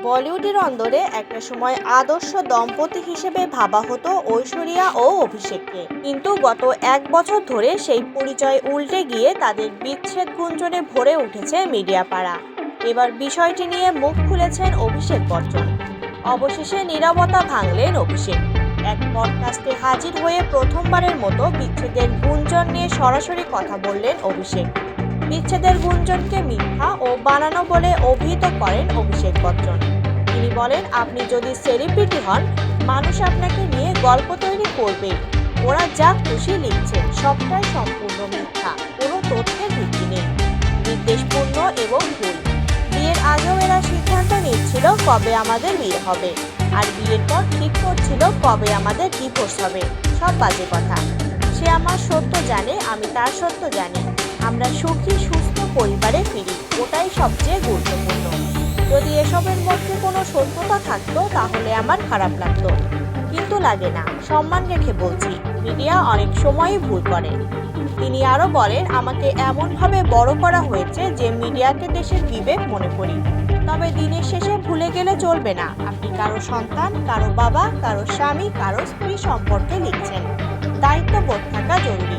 বলিউডের অন্দরে একটা সময় আদর্শ দম্পতি হিসেবে ভাবা হতো ঐশ্বরিয়া ও অভিষেককে, কিন্তু গত 1 বছর ধরে সেই পরিচয় উল্টে গিয়ে তাদের বিচ্ছেদ গুঞ্জনে ভরে উঠেছে মিডিয়া পাড়া। এবার বিষয়টি নিয়ে মুখ খুলেছেন অভিষেক বচ্চন। অবশেষে নীরবতা ভাঙলেন অভিষেক। এক পডকাস্টে হাজির হয়ে প্রথমবারের মতো বিচ্ছেদের গুঞ্জন নিয়ে সরাসরি কথা বললেন অভিষেক। বিচ্ছেদের গুঞ্জনকে মিথ্যা ও বানানো বলে অভিহিত করেন অভিষেক বচ্চন। তিনি বলেন, আপনি যদি সেলিব্রিটি হন, মানুষ আপনাকে নিয়ে গল্প তৈরি করবে। ওরা যা খুশি লিখছে সবটাই সম্পূর্ণ মিথ্যা, কোনো তথ্যের ভিত্তি নেই, বিদ্বেষপূর্ণ এবং ভুল। বিয়ের আগেও এরা সিদ্ধান্ত নিচ্ছিল কবে আমাদের বিয়ে হবে, আর বিয়ের পর ঠিক করছিল কবে আমাদের ডিভোর্স হবে। সব বাজে কথা। সে আমার সত্য জানে, আমি তার সত্য জানি। আমরা সুখী সুস্থ পরিবারে ফিরি, ওটাই সবচেয়ে গুরুত্বপূর্ণ। যদি এসবের মধ্যে কোনো সত্যতা থাকতো তাহলে আমার খারাপ লাগতো, কিন্তু লাগে না। সম্মান রেখে বলছি, মিডিয়া অনেক সময়ই ভুল করে। তিনি আরও বলেন, আমাকে এমনভাবে বড় করা হয়েছে যে মিডিয়াকে দেশের বিবেক মনে করি। তবে দিনের শেষে ভুলে গেলে চলবে না, আপনি কারো সন্তান, কারো বাবা, কারো স্বামী, কারো স্ত্রী সম্পর্কে লিখছেন। দায়িত্ববোধ থাকা জরুরি।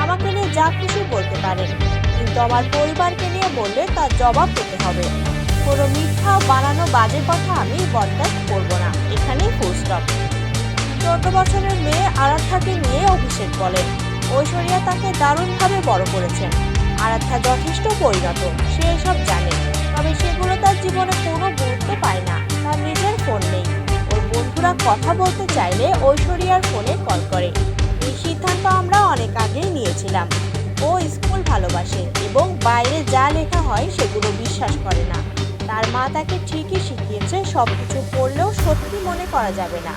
আমাকে নিয়ে যা খুশি বলতে পারেন, কিন্তু আমার পরিবারকে নিয়ে বললে তার জবাব পেতে হবে। কোনো মিথ্যা বানানো বাজে কথা আমি বরদাস্ত করব না। এখানেই ফুল স্টপ। 14 বছরের মেয়ে আরাধ্যাকে নিয়ে অভিষেক বলেন, ঐশ্বরিয়া তাকে দারুণভাবে বড় করেছেন। আরাধ্যা যথেষ্ট পরিণত, সে এসব জানে। তবে সেগুলো তার জীবনে কোনো গুরুত্ব পায় না। তার নিজের ফোন নেই। ওর বন্ধুরা কথা বলতে চাইলে ঐশ্বরিয়ার ফোনে কল করে। এই সিদ্ধান্ত আমরা অনেক আগেই নিয়েছিলাম। ও স্কুল ভালোবাসে এবং বাইরে যা লেখা হয় সেগুলো বিশ্বাস করে না। তার মা তাকে ঠিকই শিখিয়েছে, সবকিছু পড়লেও সত্যি মনে করা যাবে না।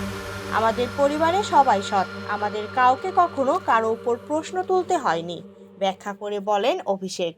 আমাদের পরিবারে সবাই সৎ, আমাদের কাউকে কখনো কারো উপর প্রশ্ন তুলতে হয়নি, ব্যাখ্যা করে বলেন অভিষেক।